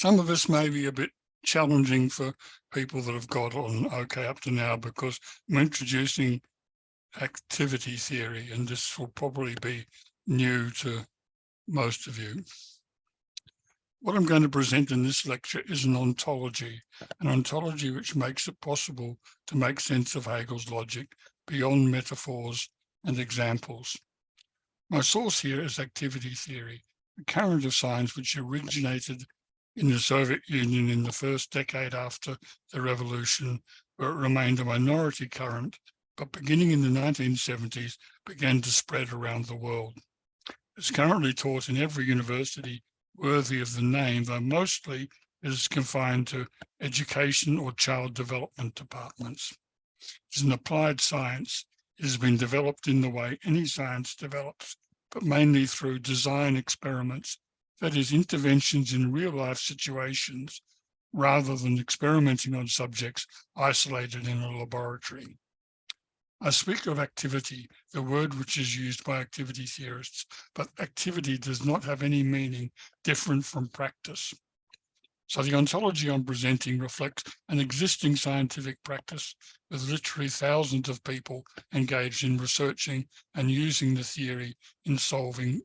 Some of this may be a bit challenging for people that have got on okay up to now, because I'm introducing activity theory, and this will probably be new to most of you. What I'm going to present in this lecture is an ontology which makes it possible to make sense of Hegel's logic beyond metaphors and examples. My source here is activity theory, a current of science which originated in the Soviet Union in the first decade after the revolution, where it remained a minority current, but beginning in the 1970s began to spread around the world. It's currently taught in every university worthy of the name, though mostly it is confined to education or child development departments. It's an applied science. It has been developed in the way any science develops, but mainly through design experiments, that is, interventions in real-life situations, rather than experimenting on subjects isolated in a laboratory. I speak of activity, the word which is used by activity theorists, but activity does not have any meaning different from practice. So the ontology I'm presenting reflects an existing scientific practice with literally thousands of people engaged in researching and using the theory in solving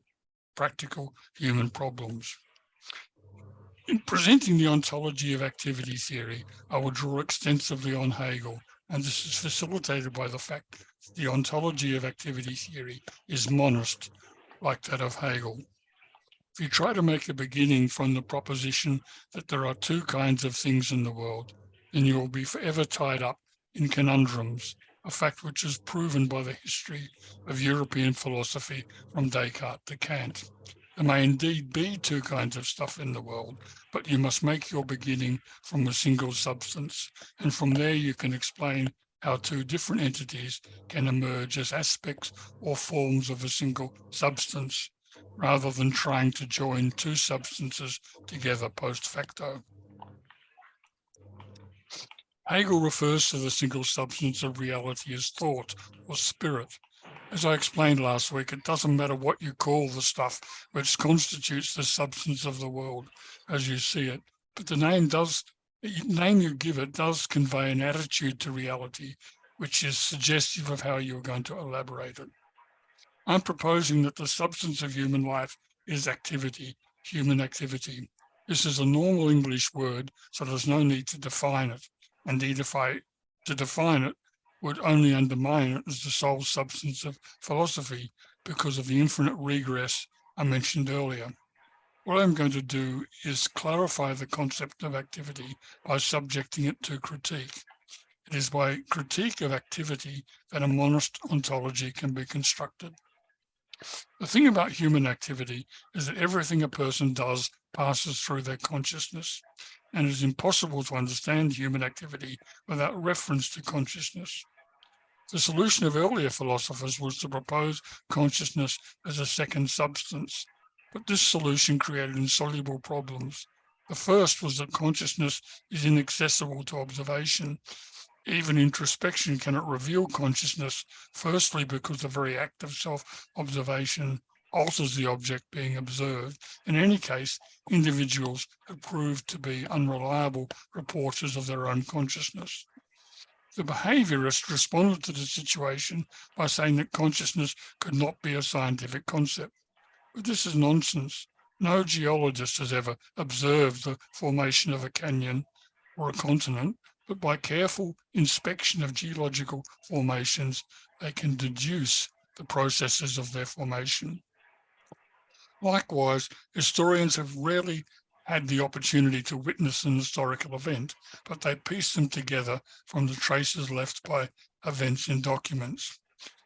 practical human problems. In presenting the ontology of activity theory, I will draw extensively on Hegel, and this is facilitated by the fact that the ontology of activity theory is monist, like that of Hegel. If you try to make a beginning from the proposition that there are two kinds of things in the world, then you will be forever tied up in conundrums, a fact which is proven by the history of European philosophy from Descartes to Kant. There may indeed be two kinds of stuff in the world, but you must make your beginning from a single substance, and from there you can explain how two different entities can emerge as aspects or forms of a single substance, rather than trying to join two substances together post facto. Hegel refers to the single substance of reality as thought or spirit. As I explained last week, it doesn't matter what you call the stuff which constitutes the substance of the world as you see it, but the name you give it does convey an attitude to reality, which is suggestive of how you're going to elaborate it. I'm proposing that the substance of human life is activity, human activity. This is a normal English word, so there's no need to define it. Indeed, to define it would only undermine it as the sole substance of philosophy because of the infinite regress I mentioned earlier. What I'm going to do is clarify the concept of activity by subjecting it to critique. It is by critique of activity that a monist ontology can be constructed. The thing about human activity is that everything a person does passes through their consciousness, and it is impossible to understand human activity without reference to consciousness. The solution of earlier philosophers was to propose consciousness as a second substance, but this solution created insoluble problems. The first was that consciousness is inaccessible to observation. Even introspection cannot reveal consciousness, firstly because the very act of self-observation alters the object being observed. In any case, individuals have proved to be unreliable reporters of their own consciousness. The behaviorist responded to the situation by saying that consciousness could not be a scientific concept. But this is nonsense. No geologist has ever observed the formation of a canyon or a continent, but by careful inspection of geological formations, they can deduce the processes of their formation. Likewise, historians have rarely had the opportunity to witness an historical event, but they piece them together from the traces left by events in documents.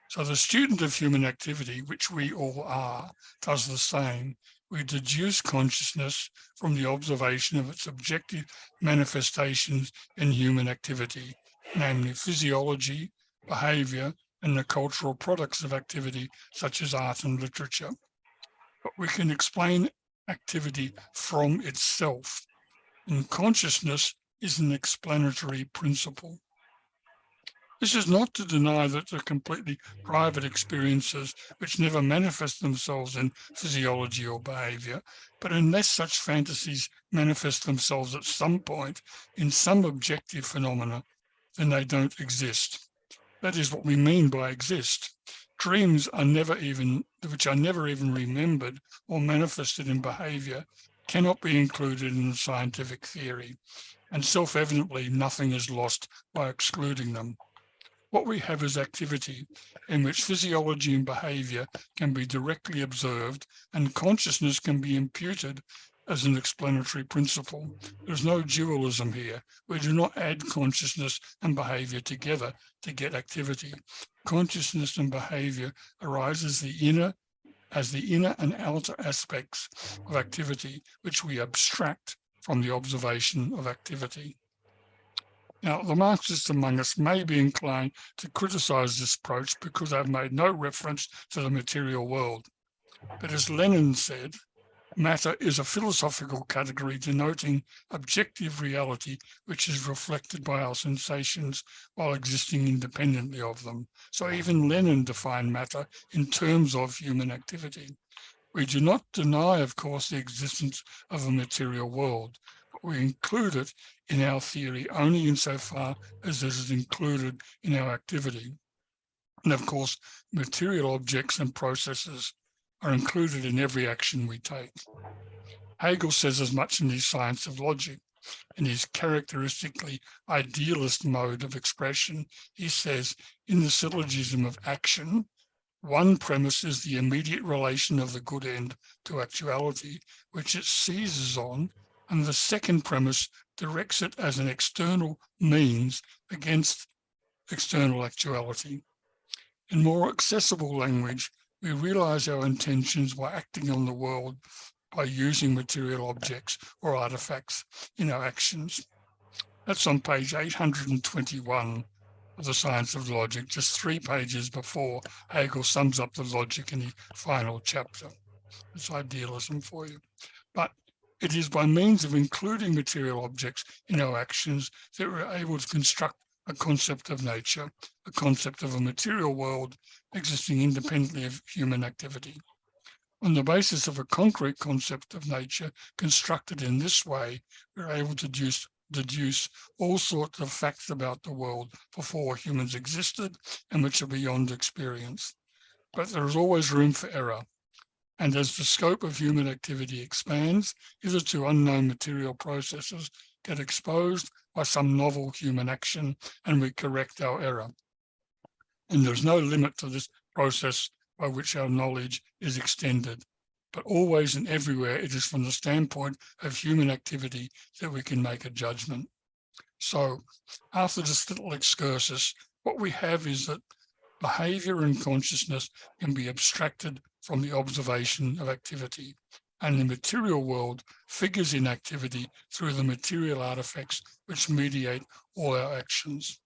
So the student of human activity, which we all are, does the same. We deduce consciousness from the observation of its objective manifestations in human activity, namely physiology, behavior, and the cultural products of activity, such as art and literature. But we can explain activity from itself, and consciousness is an explanatory principle. This is not to deny that the completely private experiences which never manifest themselves in physiology or behavior, but unless such fantasies manifest themselves at some point in some objective phenomena, then they don't exist. That is what we mean by exist. Dreams are which are never even remembered or manifested in behavior, cannot be included in the scientific theory, and self-evidently nothing is lost by excluding them. What we have is activity in which physiology and behavior can be directly observed and consciousness can be imputed as an explanatory principle. There's no dualism here. We do not add consciousness and behavior together to get activity. Consciousness and behavior arise as the inner and outer aspects of activity, which we abstract from the observation of activity. Now, the Marxists among us may be inclined to criticize this approach because they've made no reference to the material world. But as Lenin said, matter is a philosophical category denoting objective reality which is reflected by our sensations while existing independently of them. So even Lenin defined matter in terms of human activity. We do not deny, of course, the existence of a material world, but we include it in our theory only insofar as it is included in our activity. And of course, material objects and processes are included in every action we take. Hegel says as much in his Science of Logic. In his characteristically idealist mode of expression, he says, in the syllogism of action, one premise is the immediate relation of the good end to actuality, which it seizes on, and the second premise directs it as an external means against external actuality. In more accessible language, we realize our intentions by acting on the world by using material objects or artifacts in our actions. That's on page 821 of the Science of Logic, just 3 pages before Hegel sums up the logic in the final chapter. It's idealism for you. But it is by means of including material objects in our actions that we're able to construct a concept of nature, a concept of a material world existing independently of human activity. On the basis of a concrete concept of nature constructed in this way, we're able to deduce all sorts of facts about the world before humans existed and which are beyond experience. But there is always room for error. And as the scope of human activity expands, hitherto unknown material processes get exposed by some novel human action, and we correct our error. And there's no limit to this process by which our knowledge is extended. But always and everywhere, it is from the standpoint of human activity that we can make a judgment. So after this little excursus, what we have is that behavior and consciousness can be abstracted from the observation of activity. And the material world figures in activity through the material artifacts which mediate all our actions.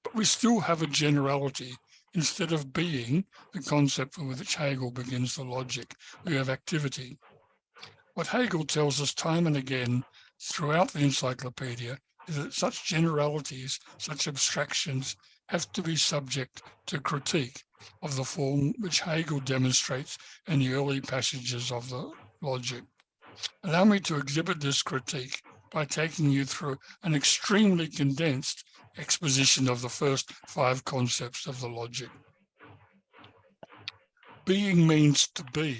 But we still have a generality. Instead of being, the concept with which Hegel begins the logic, we have activity. What Hegel tells us time and again throughout the encyclopedia is that such generalities, such abstractions, have to be subject to critique of the form which Hegel demonstrates in the early passages of the logic. Allow me to exhibit this critique by taking you through an extremely condensed exposition of the first 5 concepts of the logic. Being means to be,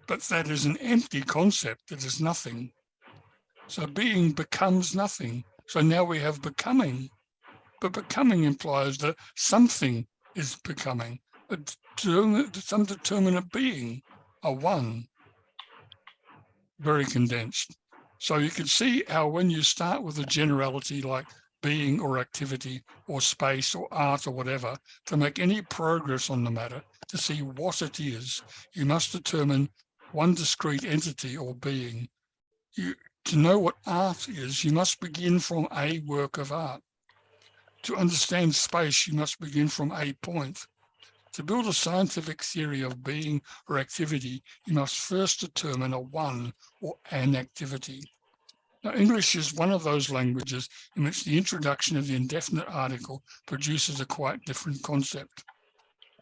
but that is an empty concept. It is nothing. So being becomes nothing. So now we have becoming, but becoming implies that something is becoming, some determinate being, a one. Very condensed. So you can see how when you start with a generality like being or activity or space or art or whatever, to make any progress on the matter, to see what it is, you must determine one discrete entity or being. To know what art is, you must begin from a work of art. To understand space, you must begin from a point. To build a scientific theory of being or activity, you must first determine a one or an activity. Now, English is one of those languages in which the introduction of the indefinite article produces a quite different concept.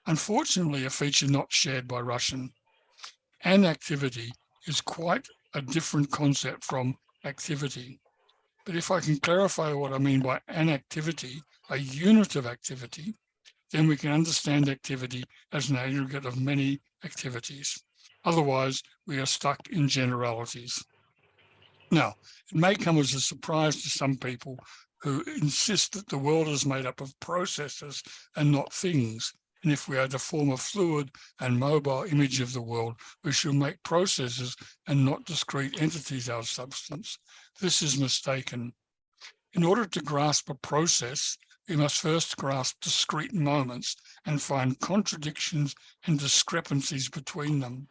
Unfortunately, a feature not shared by Russian. An activity is quite a different concept from activity. But if I can clarify what I mean by an activity, a unit of activity, then we can understand activity as an aggregate of many activities. Otherwise, we are stuck in generalities. Now, it may come as a surprise to some people who insist that the world is made up of processes and not things. And if we are to form a fluid and mobile image of the world, we should make processes and not discrete entities our substance. This is mistaken. In order to grasp a process, we must first grasp discrete moments and find contradictions and discrepancies between them.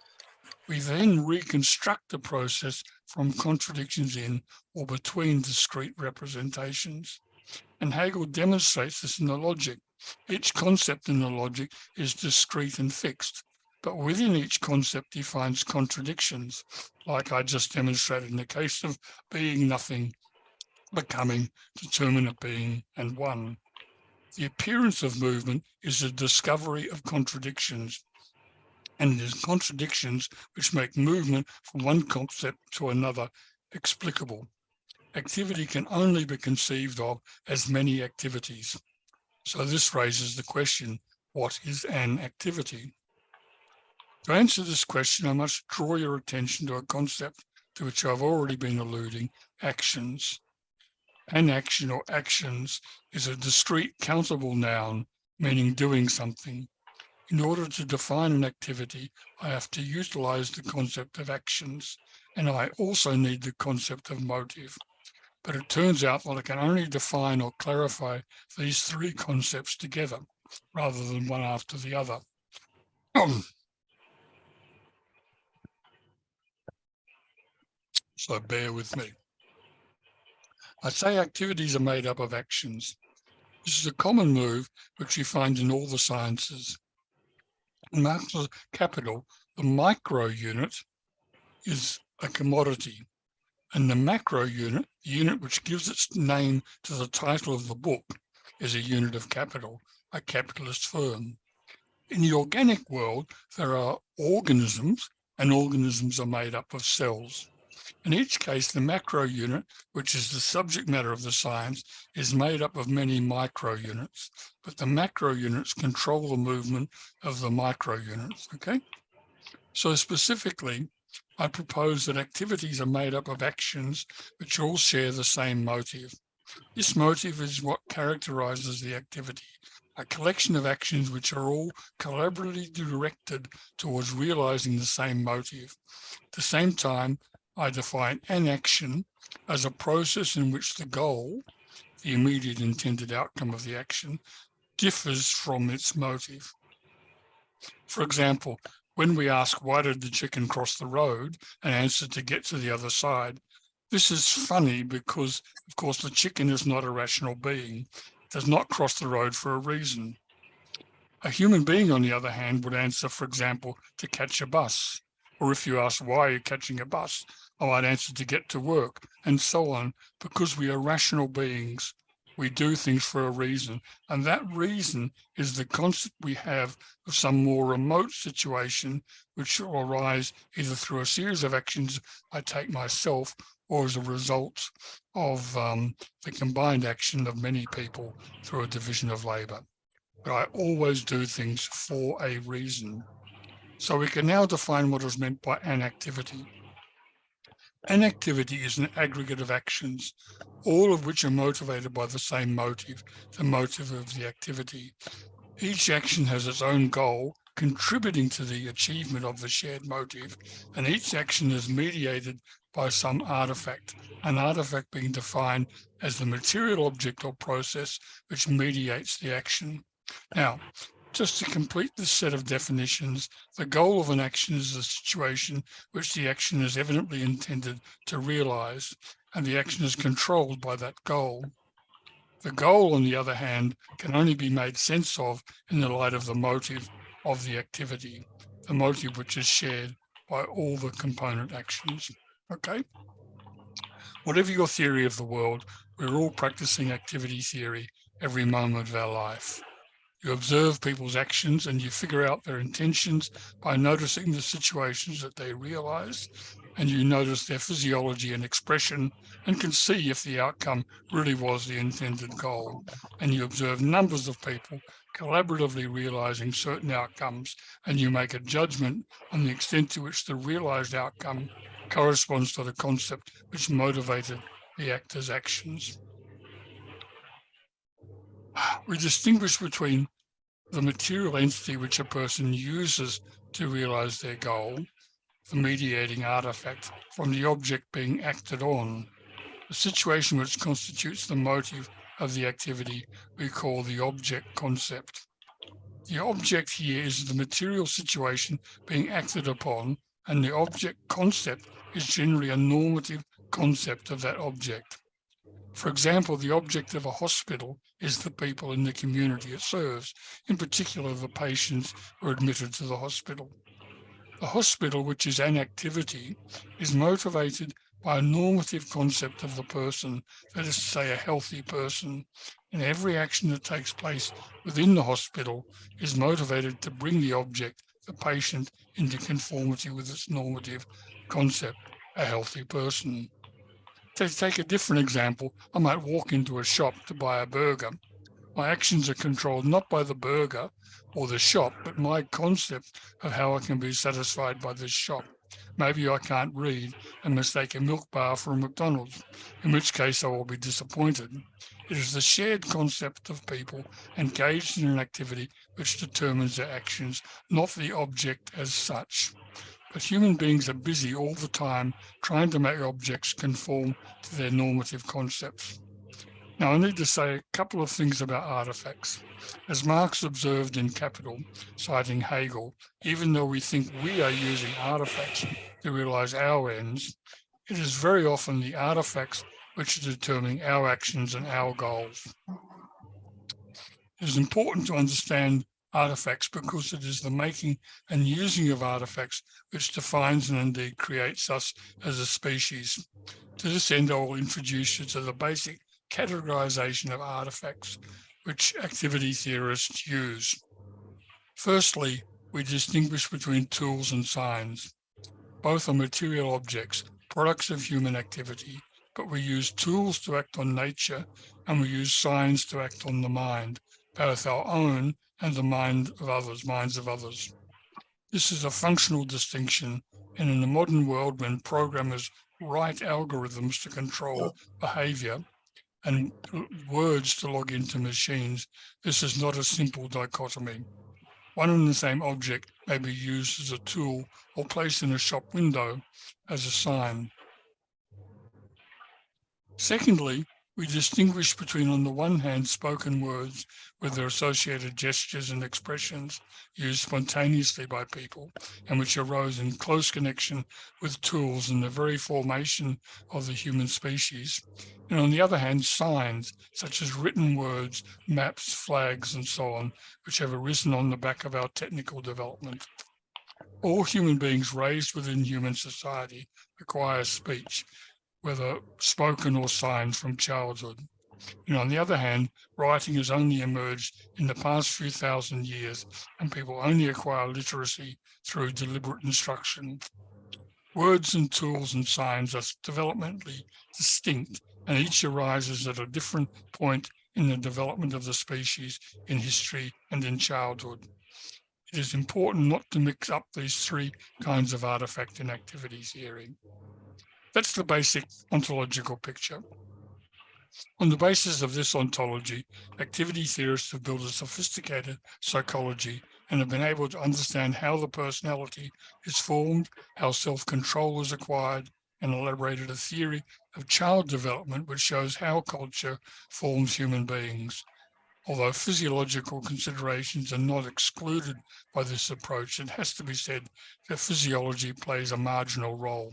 We then reconstruct the process from contradictions in or between discrete representations. And Hegel demonstrates this in the logic. Each concept in the logic is discrete and fixed, but within each concept he finds contradictions, like I just demonstrated in the case of being, nothing, becoming, determinate being, and one. The appearance of movement is the discovery of contradictions, and it is contradictions which make movement from one concept to another explicable. Activity can only be conceived of as many activities. So this raises the question, what is an activity? To answer this question, I must draw your attention to a concept to which I've already been alluding, actions. An action or actions is a discrete countable noun, meaning doing something. In order to define an activity, I have to utilize the concept of actions, and I also need the concept of motive. But it turns out that I can only define or clarify these three concepts together, rather than one after the other. So bear with me. I say activities are made up of actions. This is a common move which you find in all the sciences. In Marx's Capital, the micro unit is a commodity, and the macro unit, the unit which gives its name to the title of the book, is a unit of capital, a capitalist firm. In the organic world, there are organisms, and organisms are made up of cells. In each case, the macro unit, which is the subject matter of the science, is made up of many micro units, but the macro units control the movement of the micro units, okay? So specifically, I propose that activities are made up of actions which all share the same motive. This motive is what characterizes the activity, a collection of actions which are all collaboratively directed towards realizing the same motive. At the same time, I define an action as a process in which the goal, the immediate intended outcome of the action, differs from its motive. For example, when we ask, why did the chicken cross the road, and answer to get to the other side, this is funny because, of course, the chicken is not a rational being. It does not cross the road for a reason. A human being, on the other hand, would answer, for example, to catch a bus. Or if you ask, why are you catching a bus? Oh, I'd answer to get to work, and so on. Because we are rational beings, we do things for a reason. And that reason is the concept we have of some more remote situation, which will arise either through a series of actions I take myself or as a result of the combined action of many people through a division of labor. But I always do things for a reason. So we can now define what is meant by an activity. An activity is an aggregate of actions, all of which are motivated by the same motive, the motive of the activity. Each action has its own goal, contributing to the achievement of the shared motive, and each action is mediated by some artifact, an artifact being defined as the material object or process which mediates the action. Now, just to complete this set of definitions, the goal of an action is a situation which the action is evidently intended to realize, and the action is controlled by that goal. The goal, on the other hand, can only be made sense of in the light of the motive of the activity, the motive which is shared by all the component actions. Okay? Whatever your theory of the world, we're all practicing activity theory every moment of our life. You observe people's actions and you figure out their intentions by noticing the situations that they realize, and you notice their physiology and expression and can see if the outcome really was the intended goal. And you observe numbers of people collaboratively realizing certain outcomes, and you make a judgment on the extent to which the realized outcome corresponds to the concept which motivated the actor's actions. We distinguish between the material entity which a person uses to realize their goal, the mediating artifact, from the object being acted on. The situation which constitutes the motive of the activity we call the object concept. The object here is the material situation being acted upon, and the object concept is generally a normative concept of that object. For example, the object of a hospital is the people in the community it serves, in particular the patients who are admitted to the hospital. The hospital, which is an activity, is motivated by a normative concept of the person, that is to say, a healthy person, and every action that takes place within the hospital is motivated to bring the object, the patient, into conformity with its normative concept, a healthy person. To take a different example, I might walk into a shop to buy a burger. My actions are controlled not by the burger or the shop, but my concept of how I can be satisfied by this shop. Maybe I can't read and mistake a milk bar for a McDonald's, in which case I will be disappointed. It is the shared concept of people engaged in an activity which determines their actions, not the object as such. But human beings are busy all the time trying to make objects conform to their normative concepts. Now, I need to say a couple of things about artifacts. As Marx observed in Capital, citing Hegel, even though we think we are using artifacts to realize our ends, it is very often the artifacts which are determining our actions and our goals. It is important to understand artifacts because it is the making and using of artifacts which defines and indeed creates us as a species. To this end, I will introduce you to the basic categorization of artifacts which activity theorists use. Firstly, we distinguish between tools and signs. Both are material objects, products of human activity, but we use tools to act on nature and we use signs to act on the mind, both our own and the minds of others. This is a functional distinction, and in the modern world, when programmers write algorithms to control behavior and words to log into machines, this is not a simple dichotomy. One and the same object may be used as a tool or placed in a shop window as a sign. Secondly, we distinguish between, on the one hand, spoken words with their associated gestures and expressions used spontaneously by people and which arose in close connection with tools in the very formation of the human species. And on the other hand, signs such as written words, maps, flags, and so on, which have arisen on the back of our technical development. All human beings raised within human society require speech, whether spoken or signed from childhood. And on the other hand, writing has only emerged in the past few thousand years, and people only acquire literacy through deliberate instruction. Words and tools and signs are developmentally distinct, and each arises at a different point in the development of the species, in history, and in childhood. It is important not to mix up these three kinds of artifact and activity theory. That's the basic ontological picture. On the basis of this ontology, activity theorists have built a sophisticated psychology and have been able to understand how the personality is formed, how self-control is acquired, and elaborated a theory of child development which shows how culture forms human beings. Although physiological considerations are not excluded by this approach, it has to be said that physiology plays a marginal role.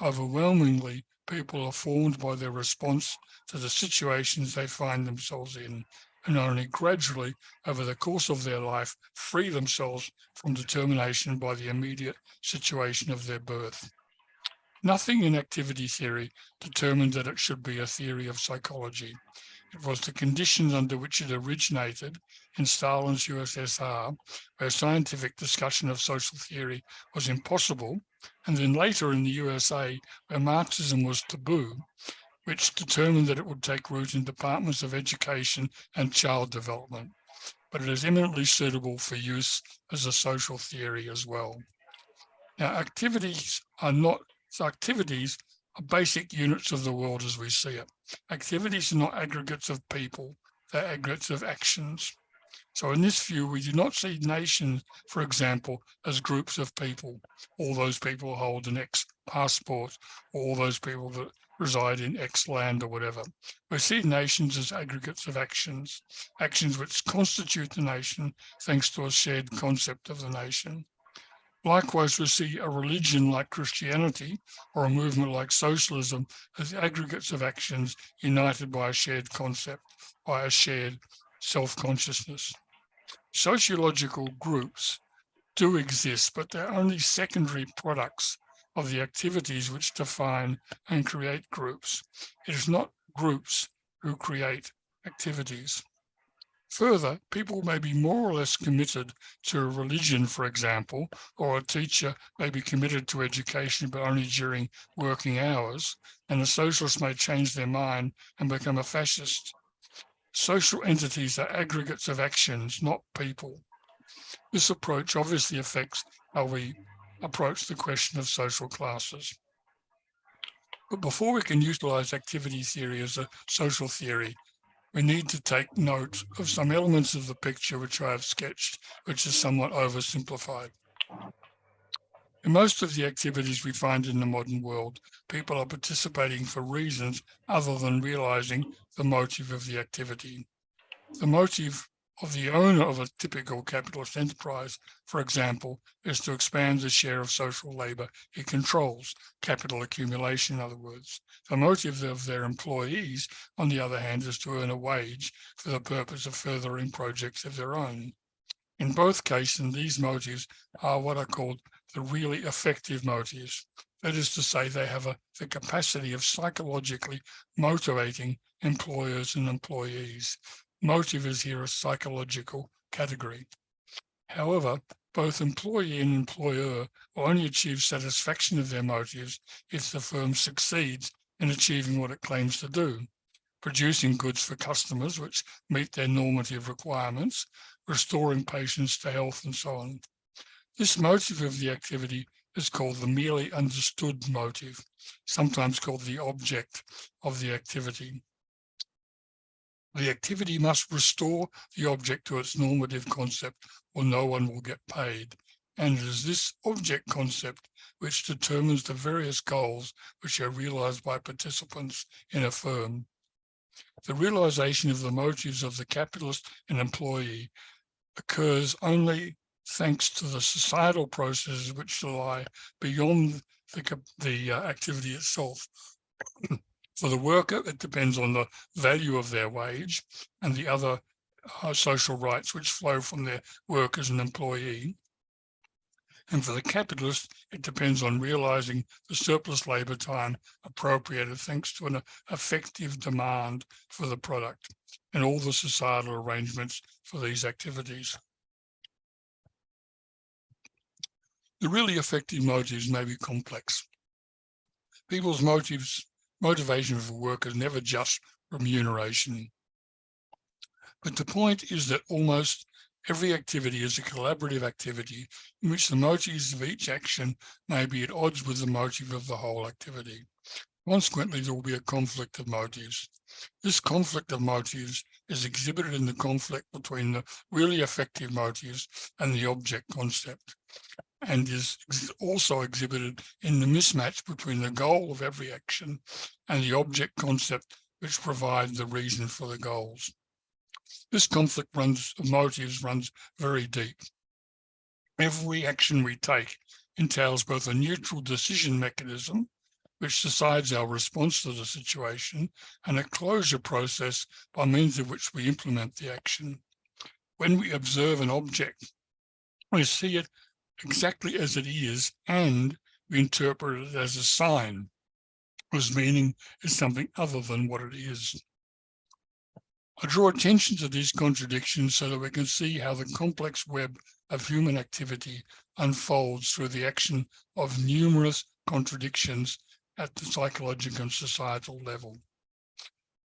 Overwhelmingly, people are formed by their response to the situations they find themselves in, and only gradually, over the course of their life, free themselves from determination by the immediate situation of their birth. Nothing in activity theory determined that it should be a theory of psychology. It was the conditions under which it originated in Stalin's USSR, where scientific discussion of social theory was impossible, and then later in the USA, where Marxism was taboo, which determined that it would take root in departments of education and child development. But it is eminently suitable for use as a social theory as well. Now, activities are basic units of the world as we see it. Activities are not aggregates of people, they're aggregates of actions. So in this view, we do not see nations, for example, as groups of people. All those people hold an X passport, or all those people that reside in X land or whatever. We see nations as aggregates of actions, actions which constitute the nation thanks to a shared concept of the nation. Likewise, we see a religion like Christianity or a movement like socialism as aggregates of actions united by a shared concept, by a shared self-consciousness. Sociological groups do exist, but they're only secondary products of the activities which define and create groups. It is not groups who create activities. Further, people may be more or less committed to a religion, for example, or a teacher may be committed to education, but only during working hours, and a socialist may change their mind and become a fascist. Social entities are aggregates of actions, not people. This approach obviously affects how we approach the question of social classes. But before we can utilize activity theory as a social theory, we need to take note of some elements of the picture which I have sketched, which is somewhat oversimplified. In most of the activities we find in the modern world, people are participating for reasons other than realizing the motive of the activity. The motive of the owner of a typical capitalist enterprise, for example, is to expand the share of social labor he controls, capital accumulation, in other words. The motive of their employees, on the other hand, is to earn a wage for the purpose of furthering projects of their own. In both cases, these motives are what are called the really effective motives. That is to say, they have the capacity of psychologically motivating employers and employees. Motive is here a psychological category. However, both employee and employer will only achieve satisfaction of their motives if the firm succeeds in achieving what it claims to do, producing goods for customers which meet their normative requirements, restoring patients to health, and so on. This motive of the activity is called the merely understood motive, sometimes called the object of the activity. The activity must restore the object to its normative concept, or no one will get paid. And it is this object concept which determines the various goals which are realized by participants in a firm. The realization of the motives of the capitalist and employee occurs only thanks to the societal processes which lie beyond the activity itself. For the worker, it depends on the value of their wage and the other social rights which flow from their work as an employee. And for the capitalist, it depends on realizing the surplus labor time appropriated thanks to an effective demand for the product and all the societal arrangements for these activities. The really effective motives may be complex. People's motivation for work is never just remuneration. But the point is that almost every activity is a collaborative activity in which the motives of each action may be at odds with the motive of the whole activity. Consequently, there will be a conflict of motives. This conflict of motives is exhibited in the conflict between the really effective motives and the object concept, and is also exhibited in the mismatch between the goal of every action and the object concept which provides the reason for the goals. This conflict of motives runs very deep. Every action we take entails both a neutral decision mechanism, which decides our response to the situation, and a closure process by means of which we implement the action. When we observe an object, we see it exactly as it is, and we interpret it as a sign, whose meaning is something other than what it is. I draw attention to these contradictions so that we can see how the complex web of human activity unfolds through the action of numerous contradictions at the psychological and societal level.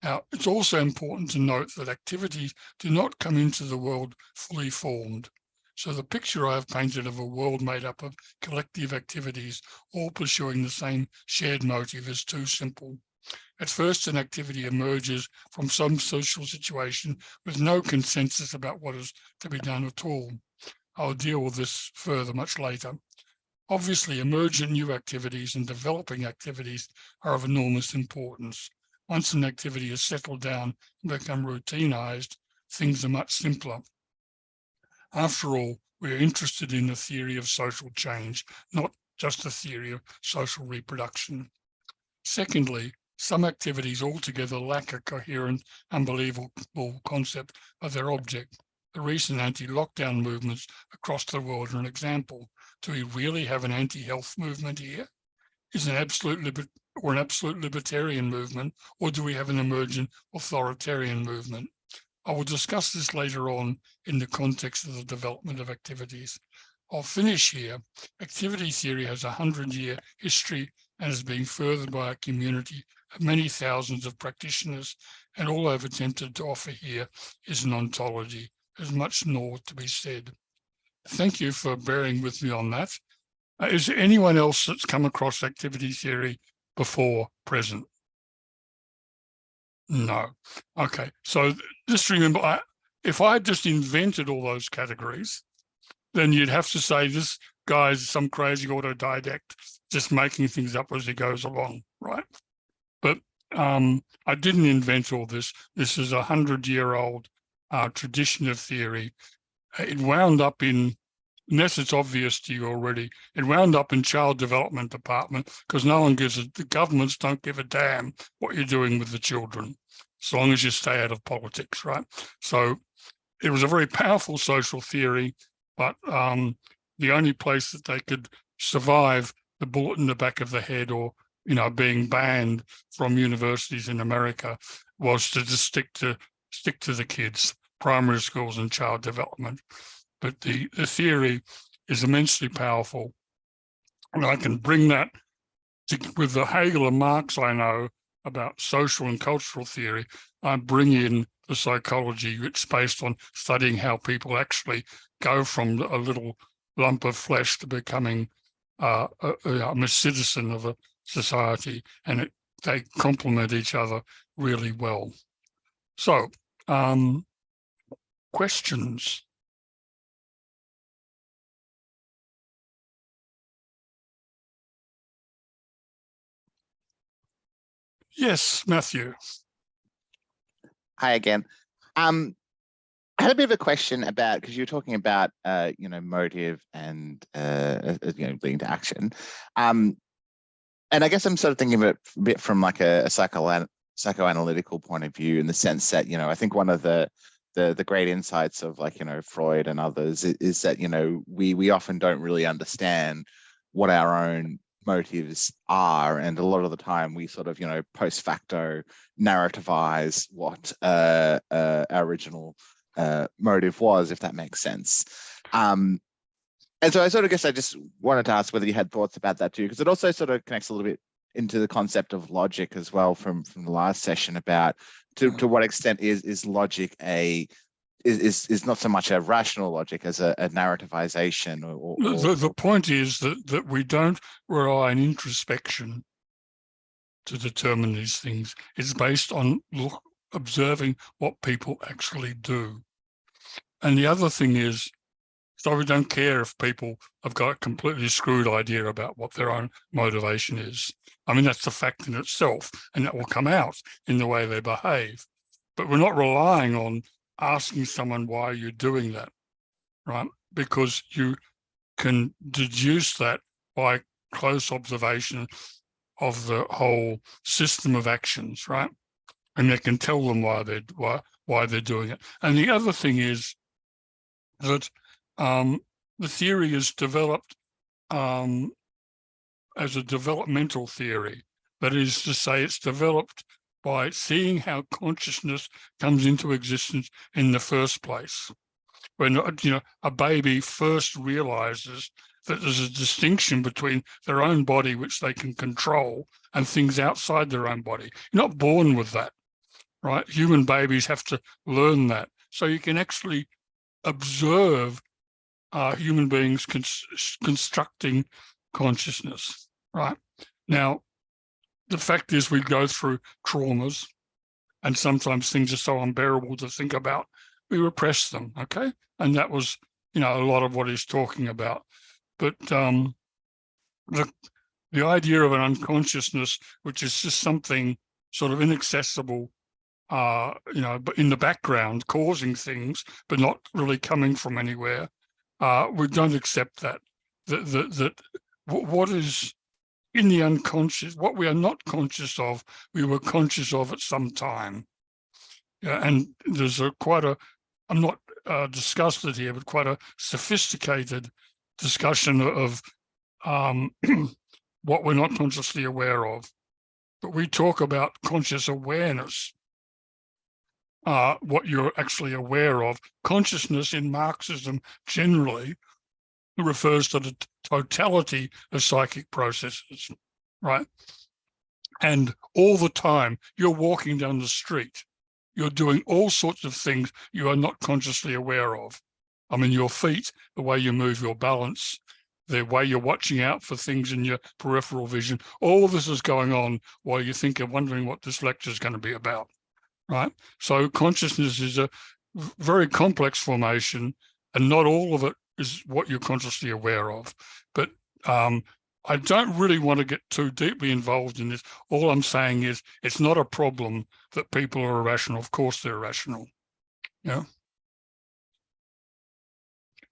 Now, it's also important to note that activities do not come into the world fully formed. So the picture I have painted of a world made up of collective activities, all pursuing the same shared motive, is too simple. At first, an activity emerges from some social situation with no consensus about what is to be done at all. I'll deal with this further much later. Obviously, emergent new activities and developing activities are of enormous importance. Once an activity is settled down and become routinized, things are much simpler. After all, we're interested in the theory of social change, not just the theory of social reproduction. Secondly, some activities altogether lack a coherent, unbelievable concept of their object. The recent anti-lockdown movements across the world are an example. Do we really have an anti-health movement here? Is an absolute libertarian movement, or do we have an emergent authoritarian movement? I will discuss this later on in the context of the development of activities. I'll finish here. Activity theory has a 100-year history and is being furthered by a community of many thousands of practitioners, and all I've attempted to offer here is an ontology. There's much more to be said. Thank you for bearing with me on that. Is there anyone else that's come across activity theory before present? No. Okay, so just remember, if I just invented all those categories, then you'd have to say this guy's some crazy autodidact just making things up as he goes along, right? But I didn't invent all this. This is a 100-year-old tradition of theory. It wound up in, unless it's obvious to you already, it wound up in child development department because no one gives the governments don't give a damn what you're doing with the children, as long as you stay out of politics, right? So it was a very powerful social theory, but the only place that they could survive the bullet in the back of the head or, being banned from universities in America was to just stick to the kids, primary schools and child development. But the theory is immensely powerful. And I can bring that with the Hegel and Marx I know about social and cultural theory. I bring in the psychology, which is based on studying how people actually go from a little lump of flesh to becoming a citizen of a society, and they complement each other really well. So, questions? Yes, Matthew. Hi again. I had a bit of a question about, because you were talking about, motive and, leading to action. And I guess I'm sort of thinking of it a bit from like a psychoanalytical point of view, in the sense that, I think one of the great insights of Freud and others is that, we often don't really understand what our own motives are, and a lot of the time we sort of post facto narrativize what our original motive was, if that makes sense. And so I sort of guess I just wanted to ask whether you had thoughts about that too, because it also sort of connects a little bit into the concept of logic as well from the last session, about to what extent is logic is not so much a rational logic as a narrativization. The point is that we don't rely on introspection to determine these things. It's based on observing what people actually do. And the other thing is, so we don't care if people have got a completely screwed idea about what their own motivation is. I mean, that's the fact in itself, and that will come out in the way they behave. But we're not relying on asking someone why you're doing that, right? Because you can deduce that by close observation of the whole system of actions, right? And they can tell them why they're doing it. And the other thing is that the theory is developed as a developmental theory. That is to say, it's developed by seeing how consciousness comes into existence in the first place. When, a baby first realizes that there's a distinction between their own body, which they can control, and things outside their own body. You're not born with that, right? Human babies have to learn that. So you can actually observe human beings constructing consciousness, right? Now, the fact is we go through traumas, and sometimes things are so unbearable to think about, we repress them, okay? And that was, a lot of what he's talking about. But the idea of an unconsciousness, which is just something sort of inaccessible, but in the background, causing things, but not really coming from anywhere, we don't accept that. That what is in the unconscious, what we are not conscious of, we were conscious of at some time. Yeah, and there's I'm not discussed here, but quite a sophisticated discussion of what we're not consciously aware of. But we talk about conscious awareness, what you're actually aware of. Consciousness in Marxism generally refers to the totality of psychic processes, right? And all the time, you're walking down the street, you're doing all sorts of things you are not consciously aware of. I mean, your feet, the way you move your balance, the way you're watching out for things in your peripheral vision, all this is going on while you think you're wondering what this lecture is going to be about, right? So consciousness is a very complex formation, and not all of it is what you're consciously aware of. But I don't really want to get too deeply involved in this. All I'm saying is it's not a problem that people are irrational. Of course they're irrational. Yeah.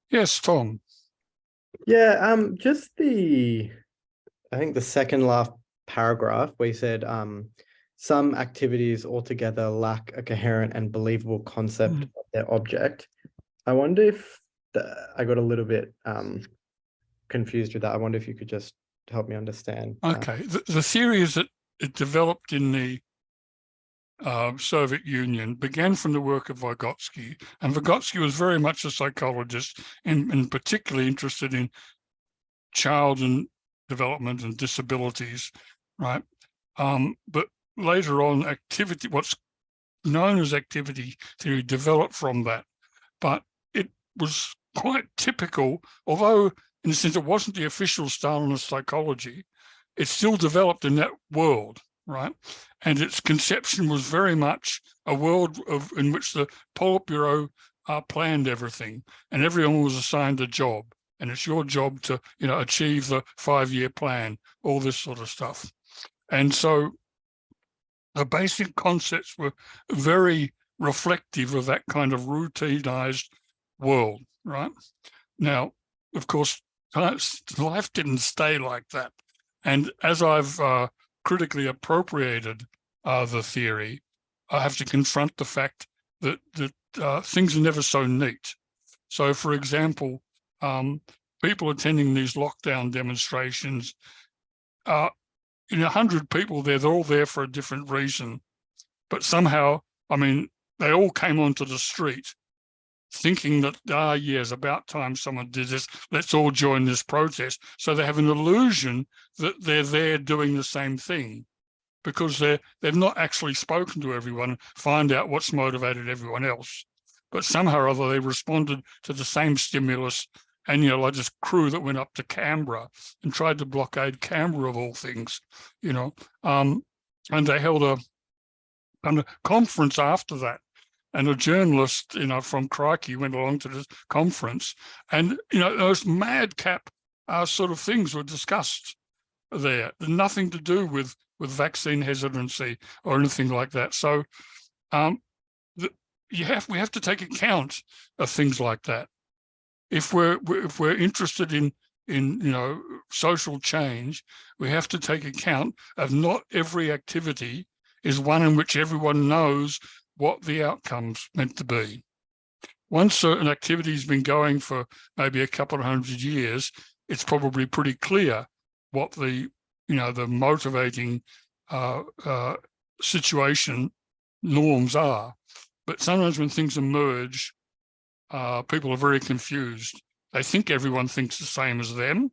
Yes, Tom. Yeah, just I think the second last paragraph where you said some activities altogether lack a coherent and believable concept of their object. I wonder if I got a little bit confused with that. I wonder if you could just help me understand. Okay, the theory is that it developed in the Soviet Union, began from the work of Vygotsky, and Vygotsky was very much a psychologist and particularly interested in child and development and disabilities, right? But later on, what's known as activity theory developed from that, but it was quite typical, although in a sense it wasn't the official Stalinist psychology, it still developed in that world, right? And its conception was very much a world in which the Politburo planned everything, and everyone was assigned a job, and it's your job to, achieve the 5-year plan, all this sort of stuff. And so the basic concepts were very reflective of that kind of routinized world, right? Now, of course, life didn't stay like that. And as I've critically appropriated the theory, I have to confront the fact that things are never so neat. So, for example, people attending these lockdown demonstrations, 100 people there, they're all there for a different reason. But somehow, they all came onto the street thinking that, yes, about time someone did this, let's all join this protest. So they have an illusion that they're there doing the same thing because they've not actually spoken to everyone and find out what's motivated everyone else. But somehow or other, they responded to the same stimulus. And, like this crew that went up to Canberra and tried to blockade Canberra of all things, and they held a conference after that. And a journalist, from Crikey went along to this conference, and, those madcap sort of things were discussed there. Nothing to do with vaccine hesitancy or anything like that. So we have to take account of things like that. If we're interested in social change, we have to take account of not every activity is one in which everyone knows what the outcome's meant to be. Once certain activity has been going for maybe a couple of 100 years, it's probably pretty clear what the, the motivating situation norms are. But sometimes when things emerge, people are very confused. They think everyone thinks the same as them.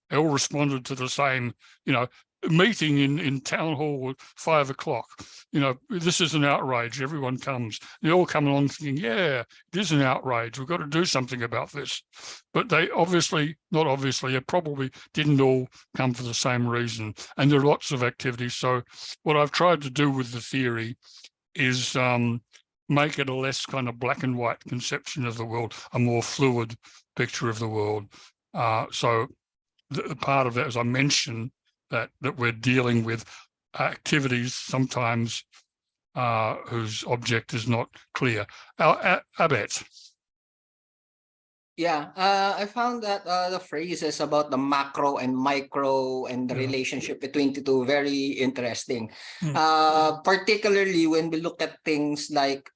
They all responded to the same, meeting in town hall at 5 o'clock. This is an outrage. Everyone comes. They all come along thinking, yeah, it is an outrage. We've got to do something about this. But they probably didn't all come for the same reason. And there are lots of activities. So what I've tried to do with the theory is make it a less kind of black and white conception of the world, a more fluid picture of the world. So the part of that, as I mentioned, that we're dealing with activities sometimes whose object is not clear. Abet. Yeah, I found that the phrases about the macro and micro and the relationship between the two very interesting. Particularly when we look at things like,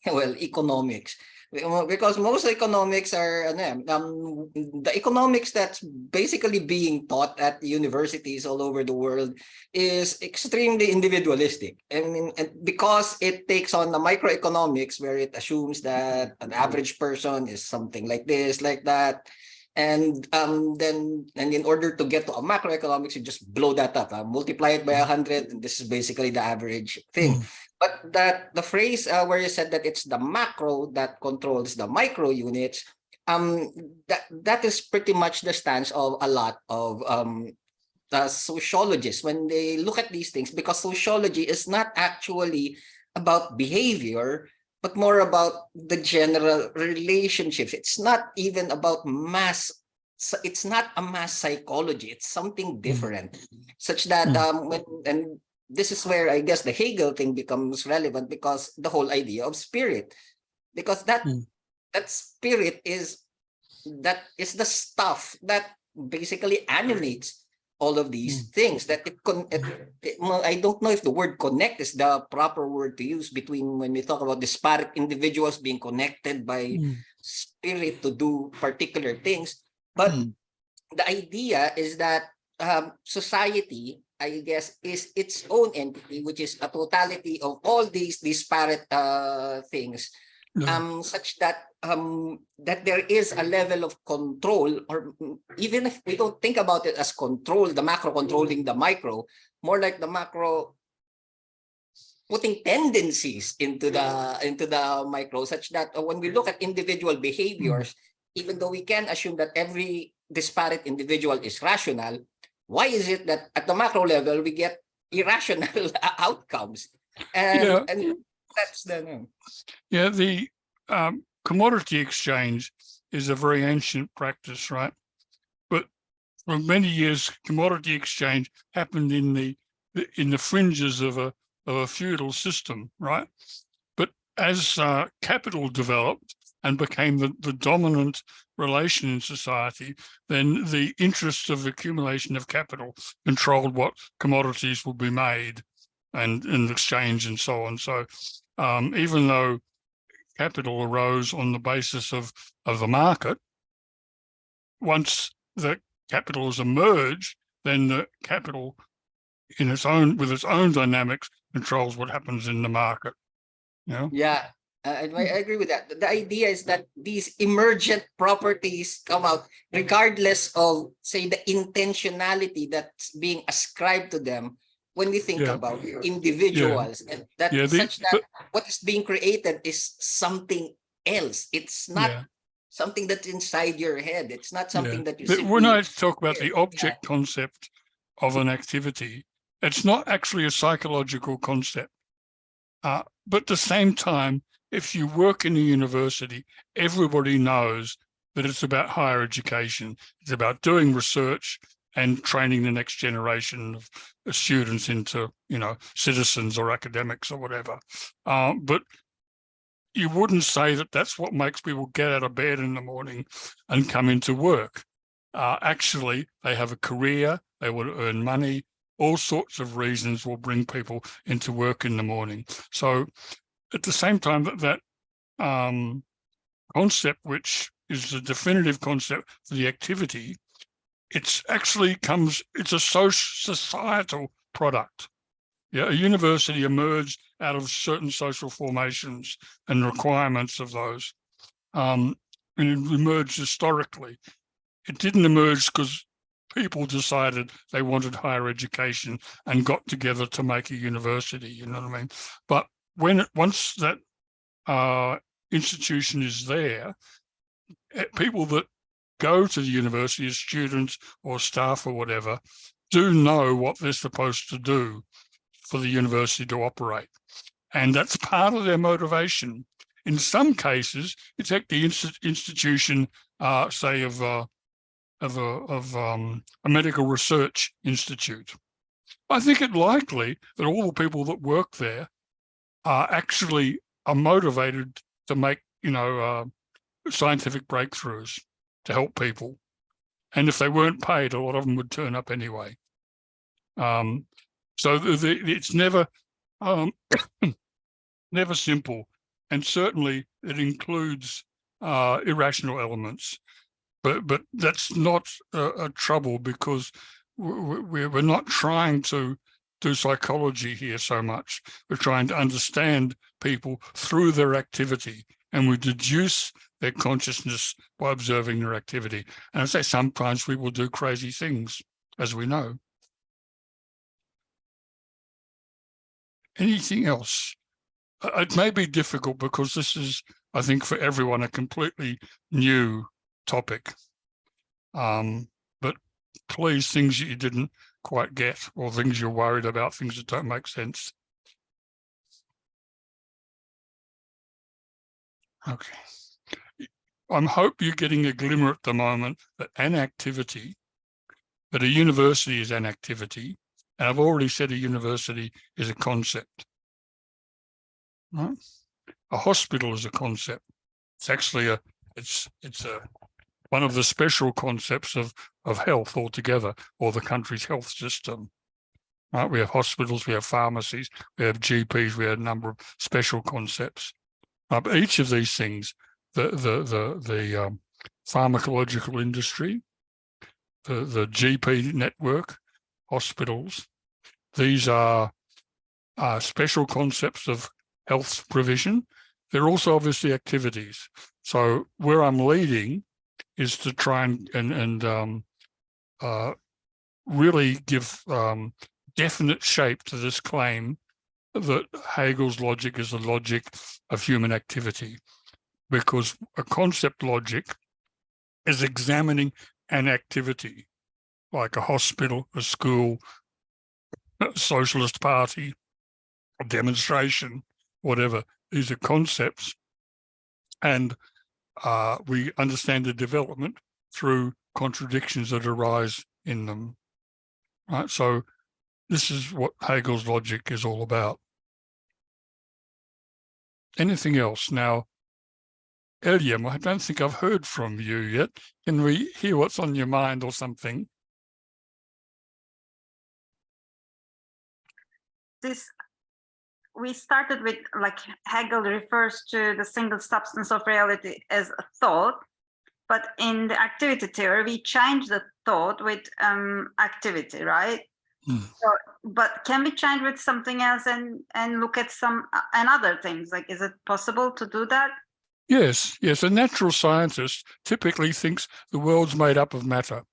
economics. Because most economics are the economics that's basically being taught at universities all over the world is extremely individualistic. I mean, and because it takes on the microeconomics where it assumes that an average person is something like this, like that. And then in order to get to a macroeconomics, you just blow that up, multiply it by 100, and this is basically the average thing. But that the phrase where you said that it's the macro that controls the micro units, that is pretty much the stance of a lot of the sociologists when they look at these things, because sociology is not actually about behavior, but more about the general relationships. It's not even about mass. It's not a mass psychology. It's something different, such that and this is where I guess the Hegel thing becomes relevant, because the whole idea of spirit, because that spirit is the stuff that basically animates all of these things. That I don't know if the word connect is the proper word to use between when we talk about disparate individuals being connected by spirit to do particular things, but the idea is that society, I guess, is its own entity, which is a totality of all these disparate things, such that that there is a level of control, or even if we don't think about it as control, the macro controlling the micro, more like the macro putting tendencies into the micro, such that when we look at individual behaviors, even though we can assume that every disparate individual is rational, why is it that at the macro level we get irrational outcomes? And that's the the commodity exchange is a very ancient practice, right? But for many years, commodity exchange happened in the fringes of a feudal system, right? But as capital developed and became the dominant relation in society, then the interests of accumulation of capital controlled what commodities would be made and in exchange and so on. So even though capital arose on the basis of the market, once the capital has emerged, then the capital with its own dynamics controls what happens in the market. Yeah. I agree with that. The idea is that these emergent properties come out regardless of, say, the intentionality that's being ascribed to them when we think about individuals, and that such that what is being created is something else. It's not something that's inside your head. It's not something that you simply... When I talk about the object concept of an activity, it's not actually a psychological concept. But at the same time, if you work in a university, everybody knows that it's about higher education. It's about doing research and training the next generation of students into, citizens or academics or whatever. But you wouldn't say that that's what makes people get out of bed in the morning and come into work. Actually, they have a career, they want to earn money, all sorts of reasons will bring people into work in the morning. So at the same time, that concept, which is the definitive concept for the activity, it's actually it's a societal product. Yeah, a university emerged out of certain social formations and requirements of those. And it emerged historically. It didn't emerge because people decided they wanted higher education and got together to make a university, you know what I mean? But once that institution is there, people that go to the university as students or staff or whatever do know what they're supposed to do for the university to operate. And that's part of their motivation. In some cases, it's at the institution, say, of a medical research institute. I think it likely that all the people that work there are motivated to make, scientific breakthroughs to help people. And if they weren't paid, a lot of them would turn up anyway. So it's never never simple, and certainly it includes irrational elements. But that's not a trouble, because we're not trying to do psychology here so much. We're trying to understand people through their activity, and we deduce their consciousness by observing their activity. And I say sometimes we will do crazy things, as we know. Anything else? It may be difficult because this is, I think, for everyone, a completely new topic. But please, things that you didn't quite get, or things you're worried about, things that don't make sense. Okay. I hope you're getting a glimmer at the moment that that a university is an activity. And I've already said a university is a concept. Right? A hospital is a concept. It's actually it's one of the special concepts of health altogether, or the country's health system. Right? We have hospitals, we have pharmacies, we have GPs, we have a number of special concepts. But each of these things, the pharmacological industry, the GP network, hospitals, these are special concepts of health provision. They're also obviously activities. So where I'm leading is to try and really give definite shape to this claim that Hegel's logic is the logic of human activity, because a concept logic is examining an activity, like a hospital, a school, a socialist party, a demonstration, whatever. These are concepts, and we understand the development through contradictions that arise in them. Right? So this is what Hegel's logic is all about. Anything else? Now, Eliam, I don't think I've heard from you yet. Can we hear what's on your mind or something? We started with, like, Hegel refers to the single substance of reality as a thought, but in the activity theory, we change the thought with activity, right? So, but can we change with something else and look at and other things? Like, is it possible to do that? Yes. A natural scientist typically thinks the world's made up of matter.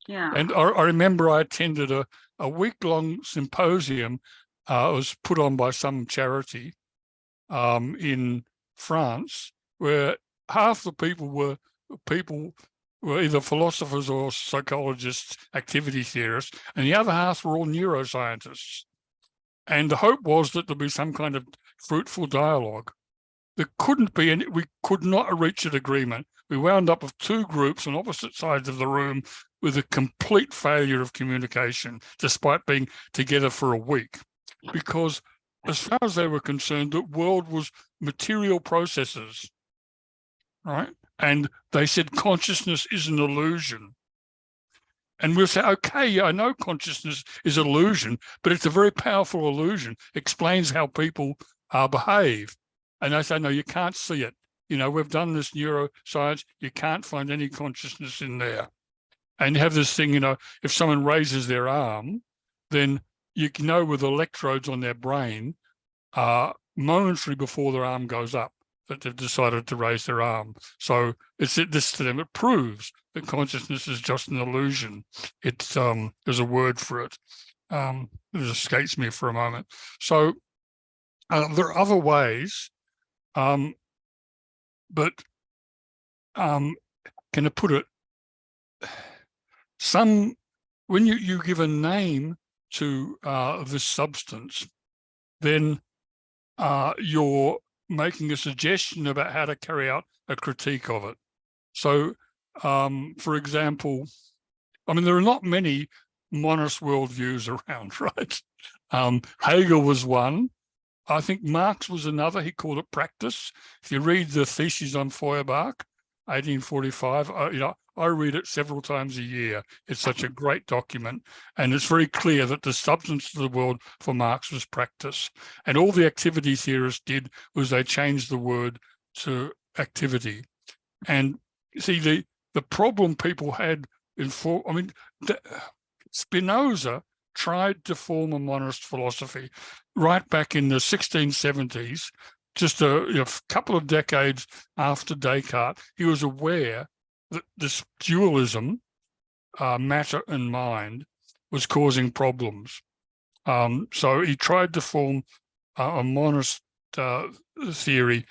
Yeah. And I remember I attended a week-long symposium. It was put on by some charity in France, where half the people were either philosophers or psychologists, activity theorists, and the other half were all neuroscientists. And the hope was that there'd be some kind of fruitful dialogue. There couldn't be any. We could not reach an agreement. We wound up with two groups on opposite sides of the room with a complete failure of communication, despite being together for a week. Because as far as they were concerned, the world was material processes, right? And they said consciousness is an illusion. And we'll say, okay, yeah, I know consciousness is an illusion, but it's a very powerful illusion. Explains how people behave. And they say, no, you can't see it. You know, we've done this neuroscience. You can't find any consciousness in there. And you have this thing, if someone raises their arm, then you can know with electrodes on their brain, momentary before their arm goes up, that they've decided to raise their arm. So this to them, it proves that consciousness is just an illusion. It's there's a word for it. It escapes me for a moment. So there are other ways, but can I put it? When you give a name to this substance, then you're making a suggestion about how to carry out a critique of it. So, for example, I mean, there are not many monist worldviews around, right? Hegel was one. I think Marx was another. He called it practice. If you read the Theses on Feuerbach, 1845, I read it several times a year. It's such a great document. And it's very clear that the substance of the world for Marx was practice. And all the activity theorists did was they changed the word to activity. And see, the problem people had Spinoza tried to form a monist philosophy right back in the 1670s, just a couple of decades after Descartes. He was aware that this dualism, matter and mind, was causing problems. So he tried to form a monist theory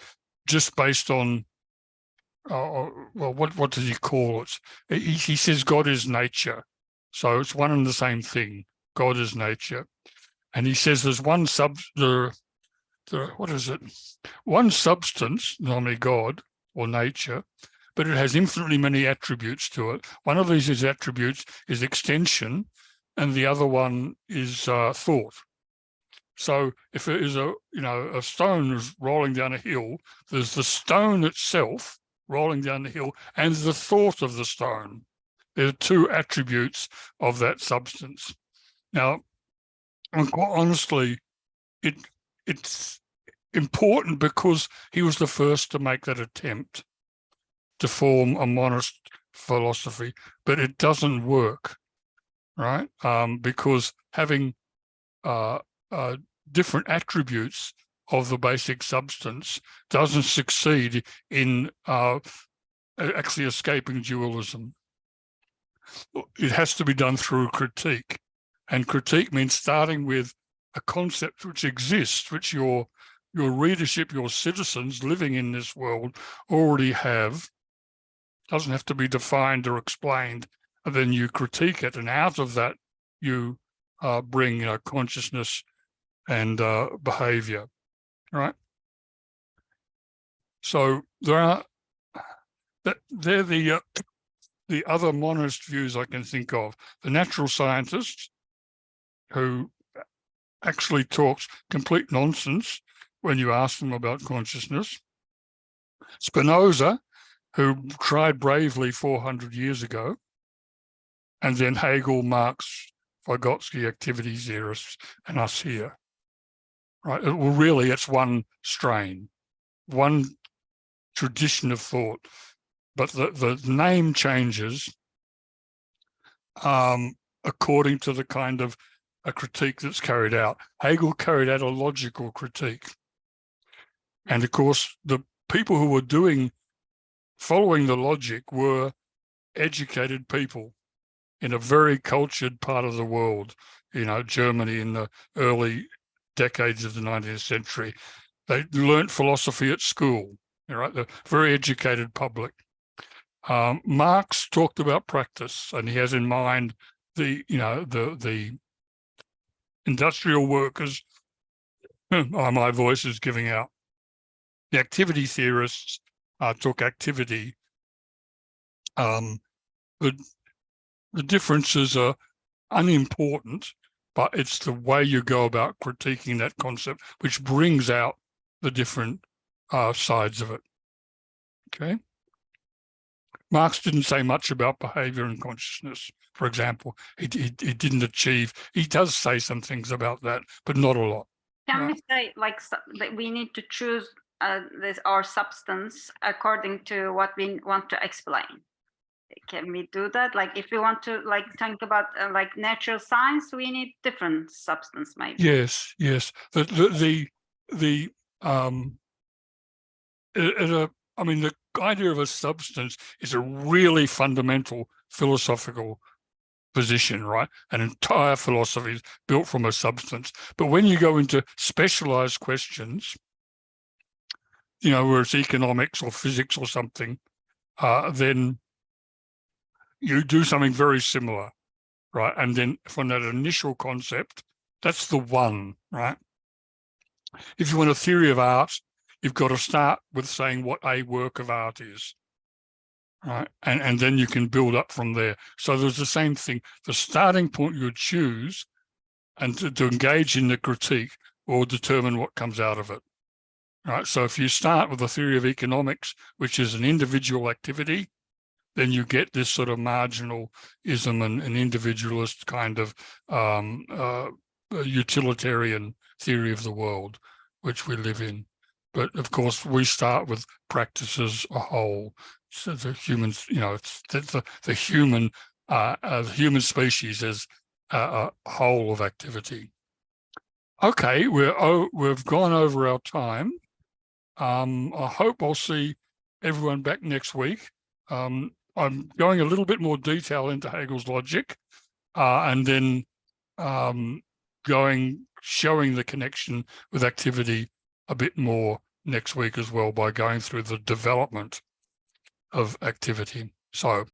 just based on, well, what does he call it? He says God is nature. So it's one and the same thing. God is nature. And he says there's one one substance, normally God or nature, but it has infinitely many attributes to it. One of these attributes is extension, and the other one is thought. So if it is a stone is rolling down a hill, there's the stone itself rolling down the hill and the thought of the stone. There are two attributes of that substance. Now, and quite honestly, it's important because he was the first to make that attempt to form a monist philosophy, but it doesn't work, right? Because having different attributes of the basic substance doesn't succeed in actually escaping dualism. It has to be done through critique. And critique means starting with a concept which exists, which your readership, your citizens living in this world already have. Doesn't have to be defined or explained. And then you critique it, and out of that you bring consciousness and behavior, right? So they're the other monist views I can think of. The natural scientist, who actually talks complete nonsense when you ask them about consciousness. Spinoza, who tried bravely 400 years ago. And then Hegel, Marx, Vygotsky, activity theorists, and us here. Right? Well, really, it's one strain, one tradition of thought, but the name changes according to the kind of a critique that's carried out. Hegel carried out a logical critique. And of course, the people who were following the logic were educated people in a very cultured part of the world, Germany in the early decades of the 19th century. They learnt philosophy at school, right? The very educated public. Marx talked about practice, and he has in mind the industrial workers. My voice is giving out. The activity theorists took activity. The differences are unimportant, but it's the way you go about critiquing that concept which brings out the different sides of it. Okay. Marx didn't say much about behavior and consciousness, for example. He didn't achieve. He does say some things about that, but not a lot. Can we say that we need to choose our substance according to what we want to explain? Can we do that? Like, if we want to like think about like natural science, we need different substance, maybe. Yes, yes. The I mean, the idea of a substance is a really fundamental philosophical position, right? An entire philosophy is built from a substance. But when you go into specialized questions, you know, where it's economics or physics or something, then you do something very similar, right? And then from that initial concept, that's the one, right? If you want a theory of art, you've got to start with saying what a work of art is, right? And then you can build up from there. So there's the same thing. The starting point you choose and to engage in the critique will determine what comes out of it, right? So if you start with a theory of economics, which is an individual activity, then you get this sort of marginalism and an individualist kind of utilitarian theory of the world, which we live in. But of course, we start with practice as a whole. So the humans, you know, it's the human species as a whole of activity. Okay, we've gone over our time. I hope I'll see everyone back next week. I'm going a little bit more detail into Hegel's logic, and then showing the connection with activity a bit more next week as well by going through the development of activity. So